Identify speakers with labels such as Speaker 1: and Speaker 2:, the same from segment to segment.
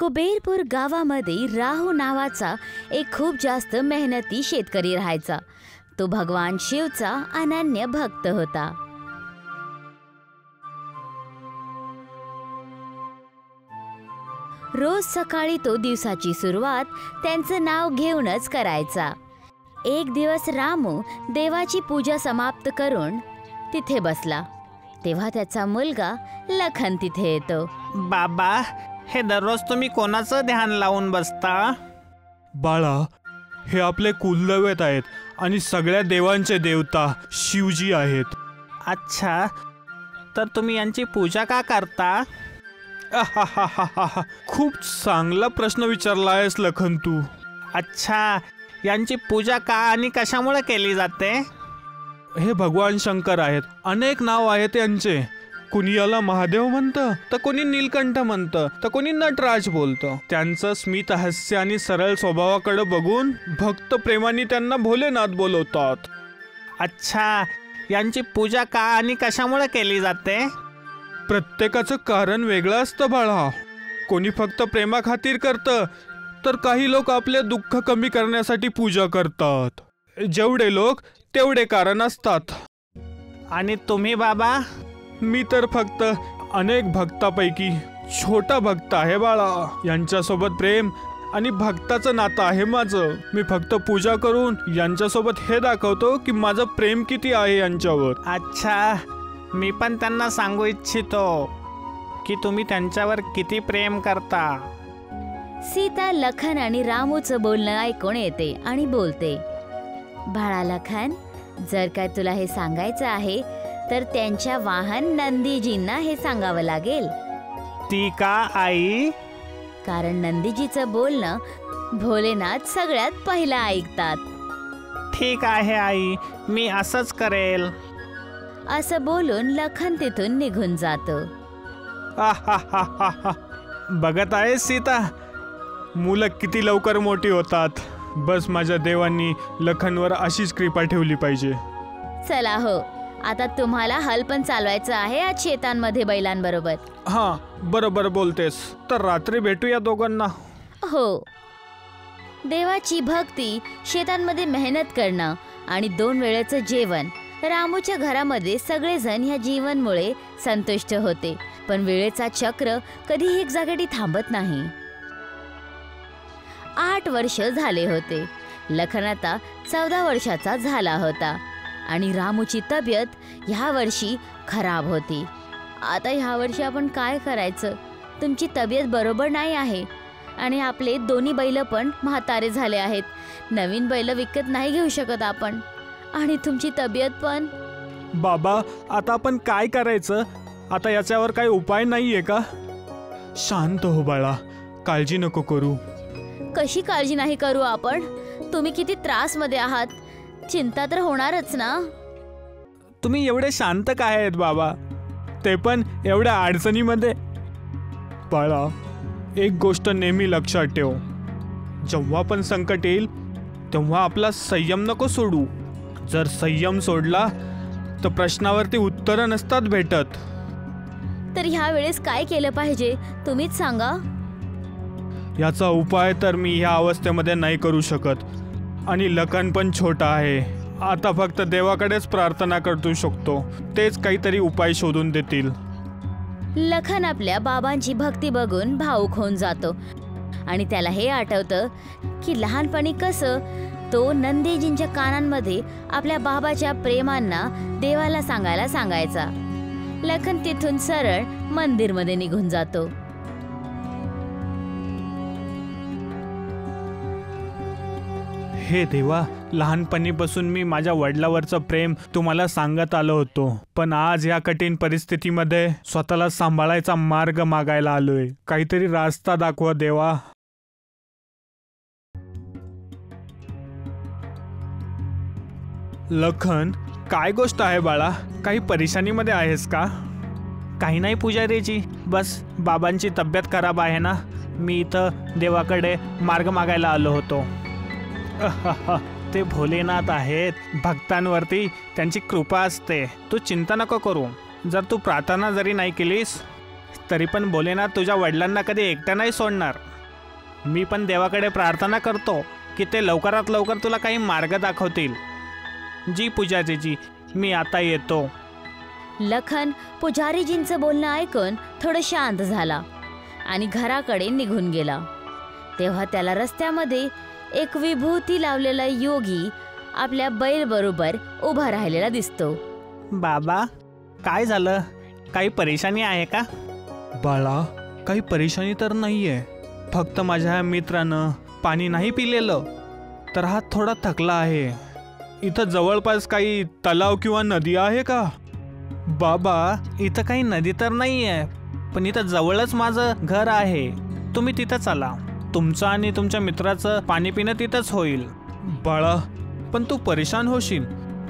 Speaker 1: कुबेरपूर गावामध्ये राहू नावाचा एक खूप जास्त मेहनती शेतकरी राहायचा। तो भगवान शिवचा अनन्य भक्त होता। रोज सकाळी तो दिवसाची सुरुवात त्यांचं नाव घेऊनच करायचा। एक दिवस रामू देवाची पूजा समाप्त करून तिथे बसला, तेव्हा त्याचा मुलगा लखन तिथे येतो।
Speaker 2: बाबा, हे दररोज तुम्ही कोणाचं ध्यान लावून बसता?
Speaker 3: बाळा, हे आपले कुलदैवत आहेत आणि सगळ्या देवांचे देवता शिवजी आहेत।
Speaker 2: अच्छा, तर तुम्ही यांची पूजा का करता?
Speaker 3: खूप चांगला प्रश्न विचारला आहेस लखन तू।
Speaker 2: अच्छा, यांची पूजा का आणि कशामुळे केली जाते?
Speaker 3: हे भगवान शंकर आहेत, अनेक नाव आहेत यांचे। कुणी याला महादेव म्हणतं, तर कोणी नीलकंठ म्हणतं, तर कोणी नटराज बोलतं। त्यांचं स्मित हास्य आणि सरळ स्वभावाकडे बघून भक्त प्रेमाने त्यांना भोलेनाथ बोलवतात।
Speaker 2: अच्छा, यांची पूजा का आणि कशामुळे केली जाते?
Speaker 3: प्रत्येकाचं कारण वेगळं असतं बाळा। कोणी फक्त प्रेमाखातीर करतं, तर काही लोक आपले दुःख कमी करण्यासाठी पूजा करतात। जेवढे लोक तेवढे कारण असतात।
Speaker 2: आणि तुम्ही बाबा?
Speaker 3: मी तर फक्त अनेक भक्तापैकी छोटा भक्त आहे बाळा। यांच्यासोबत प्रेम आणि भक्ताचं नातं आहे माझं। मी फक्त पूजा करून यांच्यासोबत हे दाखवतो की माझं प्रेम किती आहे यांच्यावर।
Speaker 2: अच्छा, मी पण त्यांना सांगू इच्छितो की तुम्ही त्यांच्यावर किती प्रेम करता।
Speaker 1: सीता लखन आणि रामूचं बोलणं ऐकून येते आणि बोलते, बाळा लखन, जर काय तुला हे सांगायचं आहे तर त्यांच्या वाहन नंदीजींना हे सांगावं लागेल।
Speaker 2: ती का आई?
Speaker 1: कारण नंदीजीचं बोलणं भोलेनाथ सगळ्यात पहिला ऐकतात।
Speaker 2: ठीक आहे आई, मी असंच करेल।
Speaker 1: असं बोलून लखन तिथून निघून जातो।
Speaker 3: बघत आहे सीता, मुलं किती लवकर मोठी होतात। बस माझ्या देवांनी लखनवर अशीच कृपा ठेवली पाहिजे।
Speaker 1: चला हो, आता तुम्हाला हल पण चालवायचं आहे आज शेतांमध्ये बैलांबरोबर।
Speaker 3: हां, बरोबर बोलतेस। तर रात्री भेटूया दोघांना।
Speaker 1: हो। देवाची भक्ती, शेतांमध्ये मेहनत करणं आणि 2 वेळेचं जेवण, रामूच्या घरामध्ये सगळेजण ह्या जीवनमुळे संतुष्ट होते। पण वेळेचा चक्र कधीही एक जागेवर थांबत नाही। 8 वर्ष झाले होते। लखन आता 14 वर्षाचा झाला होता आणि रामूची तब्येत ह्या वर्षी खराब होती। आता ह्या वर्षी आपण काय करायचं? तुमची तब्येत बरोबर नाही आहे आणि आपले दोन्ही बैल पण म्हातारे झाले आहेत। नवीन बैल विकत नाही घेऊ शकत आपण, आणि तुमची तब्येत पण।
Speaker 3: बाबा, आता आपण काय करायचं? आता याच्यावर काही उपाय नाहीये का? शांत हो बाळा, काळजी नको करू।
Speaker 1: कशी काळजी नाही करू आपण? तुम्ही किती त्रास मध्ये आहात, चिंता तर होणारच ना।
Speaker 3: तुम्ही एवढे शांत काय आहेत बाबा, ते पण एवढ्या अडचणीमध्ये? बाळा, एक गोष्ट नेहमी लक्षात ठेव, जेव्हा पण संकट येईल तेव्हा आपला संयम नको सोडू। जर संयम सोडला तर प्रश्नावरती उत्तरं नसतात भेटत।
Speaker 1: तर ह्या वेळेस काय केलं पाहिजे तुम्हीच सांगा।
Speaker 3: याचा उपाय तर मी ह्या अवस्थेमध्ये नाही करू शकत, आणि लखन पण छोटा आहे। आता फक्त देवाकडेच प्रार्थना करू शकतो, तेच काहीतरी उपाय शोधून देतील।
Speaker 1: लखन आपल्या बाबांची भक्ती बघून भावुक होऊन जातो आणि त्याला हे आठवतं की लहानपणी कसं तो नंदीजींच्या कानांमध्ये आपल्या बाबाच्या प्रेमांना देवाला सांगायला सांगायचा। लखन तिथून सरळ मंदिरमध्ये निघून जातो।
Speaker 3: हे देवा, लहानपणीपासून मी माझ्या वडिलांवरचं प्रेम तुम्हाला सांगत आलो होतो, पण आज या कठीण परिस्थितीमध्ये स्वतःला सांभाळायचा मार्ग मागायला आलोय। काहीतरी रास्ता दाखवा देवा। लखन, काय गोष्ट आहे बाळा? काही परेशानीमध्ये आहेस का?
Speaker 2: काही नाही पुजारीजी, बस बाबांची तब्येत खराब आहे ना, मी इथं देवाकडे मार्ग मागायला आलो होतो। ते भोलेनाथ आहेत, भक्तांवरती त्यांची कृपा असते। तू चिंता नको करू। जर तू प्रार्थना जरी नाही केलीस तरी पण भोलेनाथ तुझ्या वडिलांना कधी एकटा नाही सोडणार। मी पण देवाकडे प्रार्थना करतो की ते लवकरात लवकर तुला काही मार्ग दाखवतील. जी पुजारीजी, मी आता येतो.
Speaker 1: लखन पुजारीजींचं बोलणं ऐकून थोडं शांत झाला आणि घराकडे निघून गेला. तेव्हा त्याला रस्त्यामध्ये एक विभूती लावलेला योगी आपल्या बैल बरोबर उभा राहिलेला दिसतो.
Speaker 2: बाबा, काय झालं? काही परेशानी आहे का?
Speaker 3: बाळा, काही परेशानी तर नाहीये. फक्त माझ्या मित्रानं पाणी नाही पिलेलं तर हात थोडा थकला आहे. इथं जवळपास काही तलाव किंवा नदी आहे का?
Speaker 2: बाबा, इथं काही नदी तर नाही आहे, पण इथं जवळच माझं घर आहे. तुम्ही तिथं चला. तुमचं आणि तुमच्या मित्राचं पाणी पिणं तिथंच होईल.
Speaker 3: बाळा, पण तू परेशान होशील.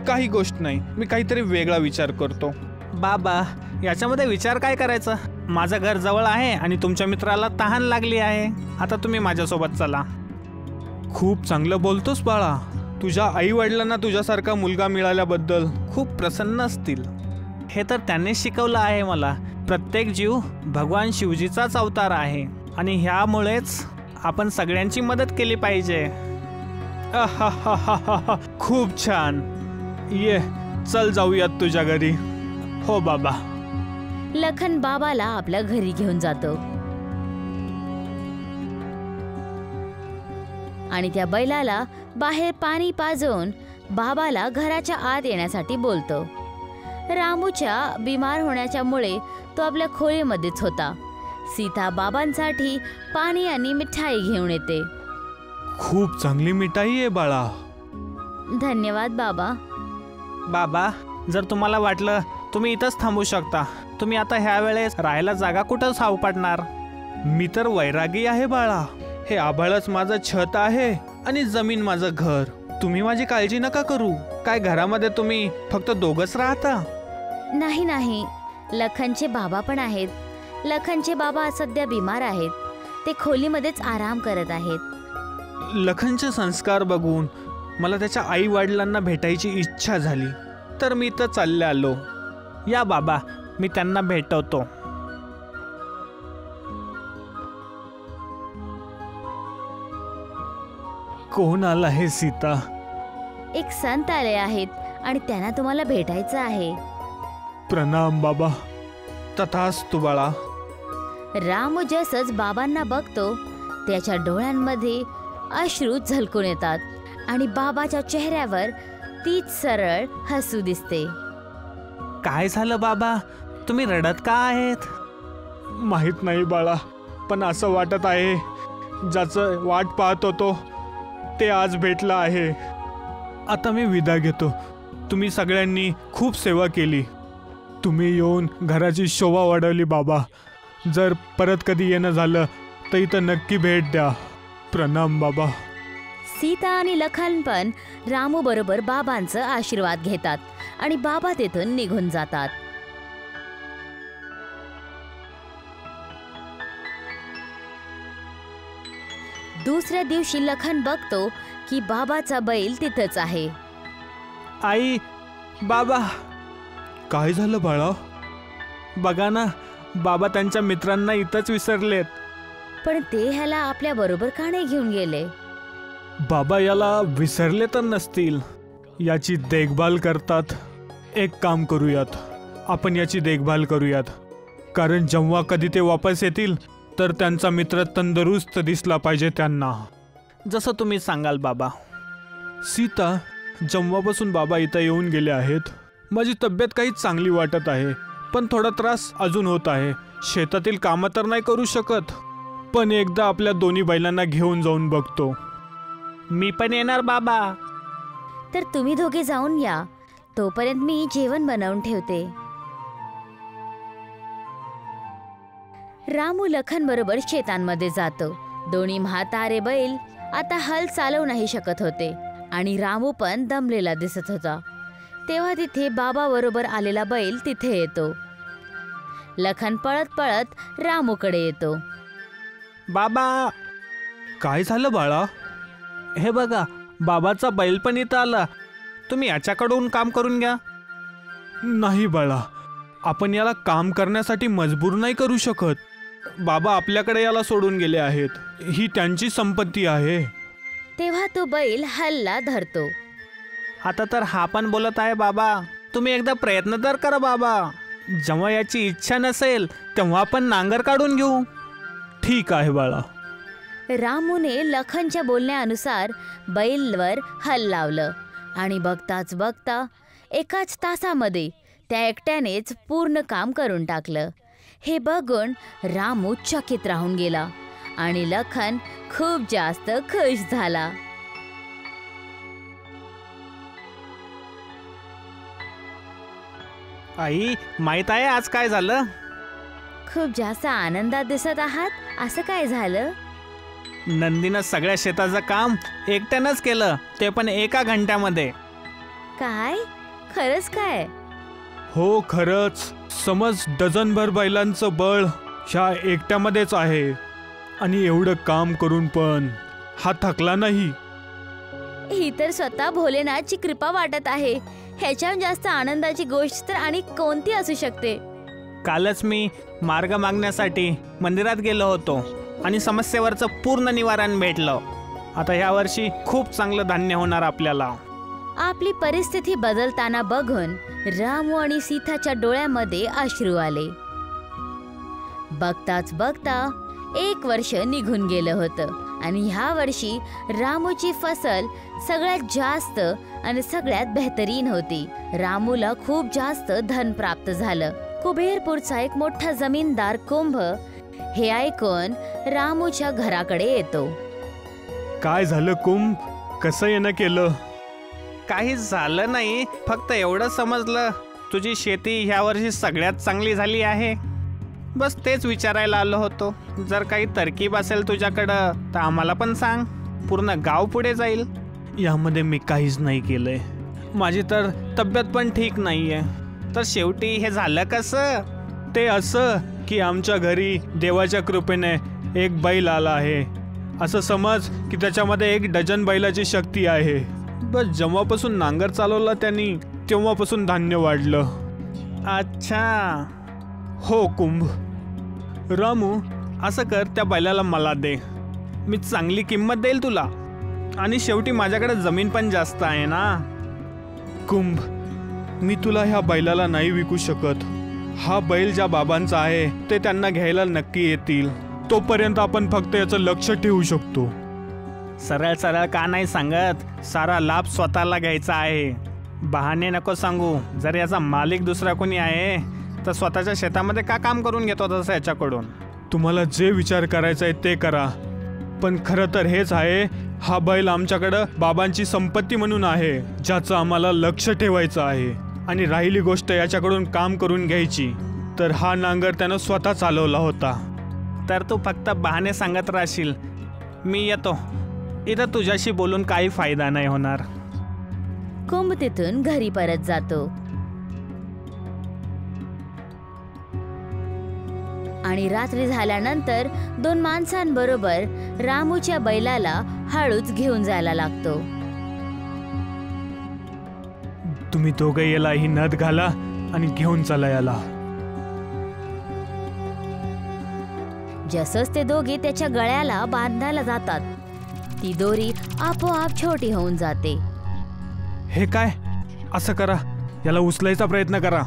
Speaker 3: काही गोष्ट नाही, मी काहीतरी वेगळा विचार करतो.
Speaker 2: बाबा, याच्यामध्ये विचार काय करायचा? माझं घर जवळ आहे आणि तुमच्या मित्राला तहान लागली आहे. आता तुम्ही माझ्यासोबत चला.
Speaker 3: खूप चांगलं बोलतोस बाळा. तुझ्या आई वडिलांना तुझ्यासारखा मुलगा मिळाल्याबद्दल
Speaker 2: खूप प्रसन्न असतील. हे तर त्यांनी शिकवलं आहे मला. प्रत्येक जीव भगवान शिवजीचाच अवतार आहे आणि ह्यामुळेच आपण सगळ्यांची मदत केली पाहिजे.
Speaker 3: आहाहाहाहा, खूप छान. ये, चल जाऊयात तुझ्या घरी.
Speaker 2: हो बाबा.
Speaker 1: लखन बाबाला आपल्या घरी घेऊन जातो आणि त्या बैलाला बाहेर पाणी पाजून बाबाला घराच्या आत येण्यासाठी बोलतो. रामूच्या बिमार होण्याच्यामुळे तो आपल्या खोलीमध्येच होता. सीता बाबांसाठी पाणी आणि मिठाई घेऊन येते.
Speaker 3: खूप चांगली मिठाई आहे बाळा.
Speaker 1: धन्यवाद बाबा.
Speaker 2: बाबा, जर तुम्हाला वाटलं तुम्ही इथंच थांबू शकता. तुम्ही आता ह्या वेळेस राहायला जागा कुठं सापडणार?
Speaker 3: मी तर वैरागी आहे बाळा. हे आभाळच माझं छत आहे आणि जमीन माझं घर. तुम्ही माझी काळजी नका करू. काय घरामध्ये तुम्ही फक्त दोघंच राहता?
Speaker 1: नाही नाही, लखनचे बाबा पण आहेत. लखनचे बाबा सध्या बिमार आहेत. ते खोलीमध्येच आराम करत आहेत.
Speaker 3: लखनचे संस्कार बघून मला त्याच्या आई वडिलांना भेटायची इच्छा झाली, तर मी तर चालले आलो.
Speaker 2: या बाबा, मी त्यांना भेटवतो.
Speaker 3: कोण आला आहे सीता?
Speaker 1: एक संत आले आहेत आणि त्यांना तुम्हाला भेटायचं आहे.
Speaker 3: प्रणाम बाबा. तथास्तु बाळा.
Speaker 1: रामू जसंच बाबांना बघतो त्याच्या डोळ्यांमध्ये अश्रू झलकून येतात आणि बाबाच्या चेहऱ्यावर तीच सरळ हसू दिसते.
Speaker 2: काय झालं बाबा? तुम्ही रडत का आहेत?
Speaker 3: माहित नाही बाळा, पण असं वाटत आहे ज्याचं वाट पाहत होतो ते आज भेटलं आहे. आता मी विदा घेतो. तुम्ही सगळ्यांनी खूप सेवा केली. तुम्ही येऊन घराची शोभा वाढवली बाबा. जर परत कधी येणं झालं तर इथं नक्की भेट द्या. प्रणाम बाबा.
Speaker 1: सीता आणि लखन पण रामू बरोबर बाबांचं आशीर्वाद घेतात आणि बाबा तेथून निघून जातात. दुसऱ्या दिवशी लखन बघतो की बाबाचा बैल तिथंच आहे.
Speaker 2: आई, बाबा.
Speaker 3: काय झालं बाळा?
Speaker 2: बघा ना, बाबा त्यांच्या मित्रांना इथंच विसरलेत.
Speaker 1: पण ते ह्याला आपल्या बरोबर का नाही घेऊन गेले?
Speaker 3: बाबा याला विसरले तर नसतील. याची देखभाल करतात. एक काम करूयात, आपण याची देखभाल करूयात. कारण जेव्हा कधी ते वापस येतील तर त्यांचा मित्र तंदुरुस्त दिसला पाहिजे त्यांना.
Speaker 2: जसं तुम्ही सांगाल बाबा.
Speaker 3: सीता, जेव्हापासून बाबा इथं येऊन गेले आहेत माझी तब्येत काही चांगली वाटत आहे, पण थोडा त्रास अजून होत आहे. शेतातील कामं तर नाही करू शकत, पण एकदा आपल्या दोन्ही बैलांना घेऊन जाऊन बघतो.
Speaker 2: मी पण येणार बाबा.
Speaker 1: तर तुम्ही दोघे जाऊन या. तोपर्यंत मी जेवण बनवून ठेवते. रामू लखन बरोबर शेतांमध्ये जातो. दोन्ही म्हातारे बैल आता हल चालवू नाही शकत होते आणि रामू पण दमलेला दिसत होता. तेव्हा तिथे बाबा बरोबर आलेला बैल तिथे येतो. लखन पळत पळत रामूकडे येतो.
Speaker 2: बाबा,
Speaker 3: काय झालं बाळा?
Speaker 2: हे बघा, बाबाचा बैल पण इथं आला. तुम्ही याच्याकडून काम करून घ्या.
Speaker 3: नाही बाळा, आपण याला काम करण्यासाठी मजबूर नाही करू शकत. बाबा आपल्याकडे याला सोडून गेले आहेत. ही त्यांची संपत्ती आहे.
Speaker 1: तेव्हा तो बैल हल्ला धरतो.
Speaker 2: आता तर हा पण बोलत आहे बाबा, तुम्ही एकदा प्रयत्न तर करा बाबा. जेव्हा याची इच्छा नसेल तेव्हा आपण नांगर काढून घेऊ.
Speaker 3: ठीक आहे बाळा.
Speaker 1: रामूने लखनच्या बोलण्यानुसार बैलवर हल लावलं आणि बघताच बघता एकाच तासामध्ये त्या एकट्यानेच पूर्ण काम करून टाकलं. हे बघून रामू चकित राहून गेला आणि लखन खूप जास्त खुश झाला.
Speaker 2: आई, माहित आहे आज काय झालं?
Speaker 1: खूप जास्त आनंदात दिसत आहात. असं काय झालं?
Speaker 2: नंदीनं सगळ्या शेताचं काम एकट्यानंच केलं, ते पण 1 घंट्यामध्ये.
Speaker 1: काय? खरंच काय?
Speaker 3: हो खरंच. समज डझनभर बैलांचं बळ ह्या एकट्यामध्येच आहे. आणि एवढं काम करून पण हा थकला नाही.
Speaker 1: ही तर स्वतः भोलेनाथची कृपा वाटत आहे. ह्याच्याहून जास्त आनंदाची गोष्ट तर आणि कोणती असू शकते?
Speaker 2: कालच मी मार्ग मागण्यासाठी मंदिरात गेलो होतो आणि समस्येवरचं पूर्ण निवारण भेटलं. आता ह्या वर्षी खूप चांगलं धान्य होणार आपल्याला.
Speaker 1: आपली परिस्थिती बदलताना बघून रामू आणि सीताच्या डोळ्यामध्ये अश्रू आले. बघताच बघता 1 वर्ष निघून गेलं होतं आणि ह्या वर्षी रामूची फसल सगळ्यात जास्त आणि सगळ्यात बेहतरीन होती. रामूला खूप जास्त धन प्राप्त झालं. कुबेरपूरचा एक मोठा जमीनदार कुंभ हे ऐकून रामूच्या घराकडे येतो.
Speaker 3: काय झालं कुंभ? कसं येणं केलं?
Speaker 2: काही झालं नाही, फक्त एवढं समजलं तुझी शेती ह्या वर्षी सगळ्यात चांगली झाली आहे. बस तेच विचारायला आलो होतो. जर काही तरकीब असेल तुझ्याकडं तर आम्हाला पण सांग, पूर्ण गाव पुढे जाईल.
Speaker 3: यामध्ये मी काहीच नाही केलंय.
Speaker 2: माझी तर तब्येत पण ठीक नाहीये. तर शेवटी हे झालं कसं?
Speaker 3: ते असं की आमच्या घरी देवाच्या कृपेने एक बैल आला आहे. असं समज की त्याच्यामध्ये 1 डझन बैलाची शक्ती आहे. बस जेव्हापासून नांगर चालवला त्यांनी तेव्हापासून धान्य वाढलं.
Speaker 2: अच्छा.
Speaker 3: हो कुंभ.
Speaker 2: रामू, असं कर, त्या बैलाला मला दे. मी चांगली किंमत देईल तुला. आणि शेवटी माझ्याकडे जमीन पण जास्त आहे ना.
Speaker 3: कुंभ, मी तुला ह्या बैलाला नाही विकू शकत. हा बैल ज्या बाबांचा आहे ते त्यांना घ्यायला नक्की येतील. तोपर्यंत आपण फक्त याचं लक्ष ठेवू शकतो.
Speaker 2: सरळ सरळ का नाही सांगत? सारा लाभ स्वतःला घ्यायचा आहे. बहाणे नको सांगू. जर याचा मालिक दुसरा कोणी आहे तर स्वतःच्या शेतामध्ये का काम करून घेतो तसं याच्याकडून?
Speaker 3: तुम्हाला जे विचार करायचा आहे ते करा. पण खरं तर हेच आहे, हा बैल आमच्याकडं बाबांची संपत्ती म्हणून आहे, ज्याचं आम्हाला लक्ष ठेवायचं आहे. आणि राहिली गोष्ट याच्याकडून काम करून घ्यायची, तर हा नांगर त्यानं स्वतः चालवला होता.
Speaker 2: तर तू फक्त बहाणे सांगत राहशील. मी येतो. इथं तुझ्याशी बोलून काही फायदा नाही होणार.
Speaker 1: कुंभ तिथून घरी परत जातो आणि रात्री झाल्यानंतर 2 माणसांबरोबर रामूच्या बैलाला हळूच घेऊन जायला लागतो.
Speaker 3: तुम्ही दोघे याला ही नथ घाला आणि घेऊन चला याला.
Speaker 1: जसंच ते दोघे त्याच्या गळ्याला बांधायला जातात, ती दोरी आपोआप छोटी होऊन जाते.
Speaker 3: हे काय? असं करा, याला उचलायचा प्रयत्न करा.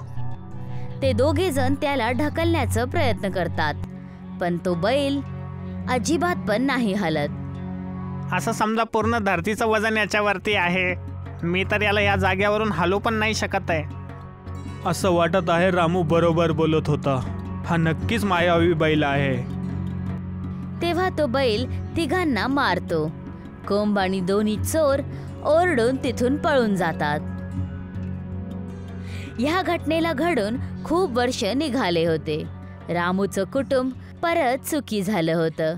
Speaker 1: ते दोघे जण त्याला ढकलण्याचा प्रयत्न करतात, पण तो बैल अजिबात पण नाही हलत.
Speaker 2: असं समजा पूर्ण धरतीचं वजन याच्यावरती आहे. मी तर याला या जागेवरून हलवू पण नाही शकत आहे.
Speaker 3: असं वाटत आहे रामू बरोबर बोलत होता. हा नक्कीच मायावी बैल आहे.
Speaker 1: तेव्हा तो बैल तिघांना मारतो. कुंभ आणि दोन्ही चोर ओरडून तिथून पळून जातात. ह्या घटनेला घडून खूप वर्ष निघाले होते. रामूचं कुटुंब परत सुखी झालं होतं.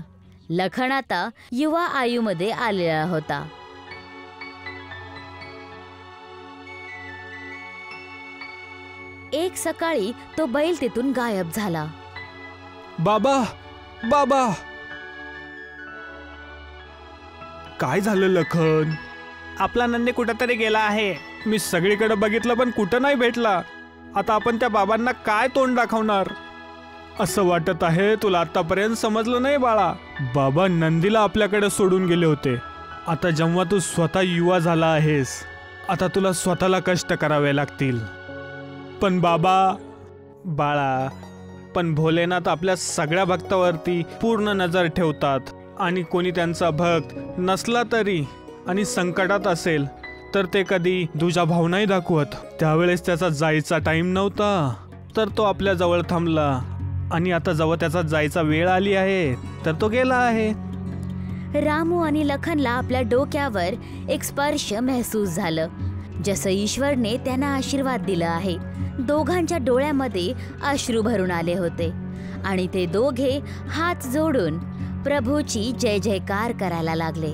Speaker 1: लखन आता युवा आयुमध्ये आलेला होता. एक सकाळी तो बैल तिथून गायब झाला.
Speaker 3: बाबा, बाबा, काय झालं लखन?
Speaker 2: आपला नंदी कुठेतरी गेला आहे.
Speaker 3: मी सगळीकडे बघितलं पण कुठं नाही भेटला. आता आपण त्या बाबांना काय तोंड दाखवणार? असं वाटत आहे तुला आतापर्यंत समजलं नाही बाळा. बाबा नंदीला आपल्याकडे सोडून गेले होते. आता जेव्हा तू स्वतः युवा झाला आहेस, आता तुला स्वतःला कष्ट करावे लागतील. पण बाळा, पण भोलेनाथ आपल्या सगळ्या भक्तावरती पूर्ण नजर ठेवतात. आणि कोणी त्यांचा भक्त नसला तरी आणि संकटात असेल तर ते कधी दुजाभाव नाही दाखवत. त्यावेळेस त्याचा जायचा टाइम नव्हता तर तो आपल्या जवळ थांबला. आणि आता जेव्हा त्याचा जायचा वेळ आली आहे तर तो गेला आहे.
Speaker 1: रामू आणि लखनला आपल्या डोक्यावर एक स्पर्श महसूस झालं, जसं ईश्वरने त्यांना आशीर्वाद दिला आहे. दोघांच्या डोळ्यामध्ये अश्रू भरून आले होते आणि ते दोघे हात जोडून प्रभूची जय जयकार करायला लागले.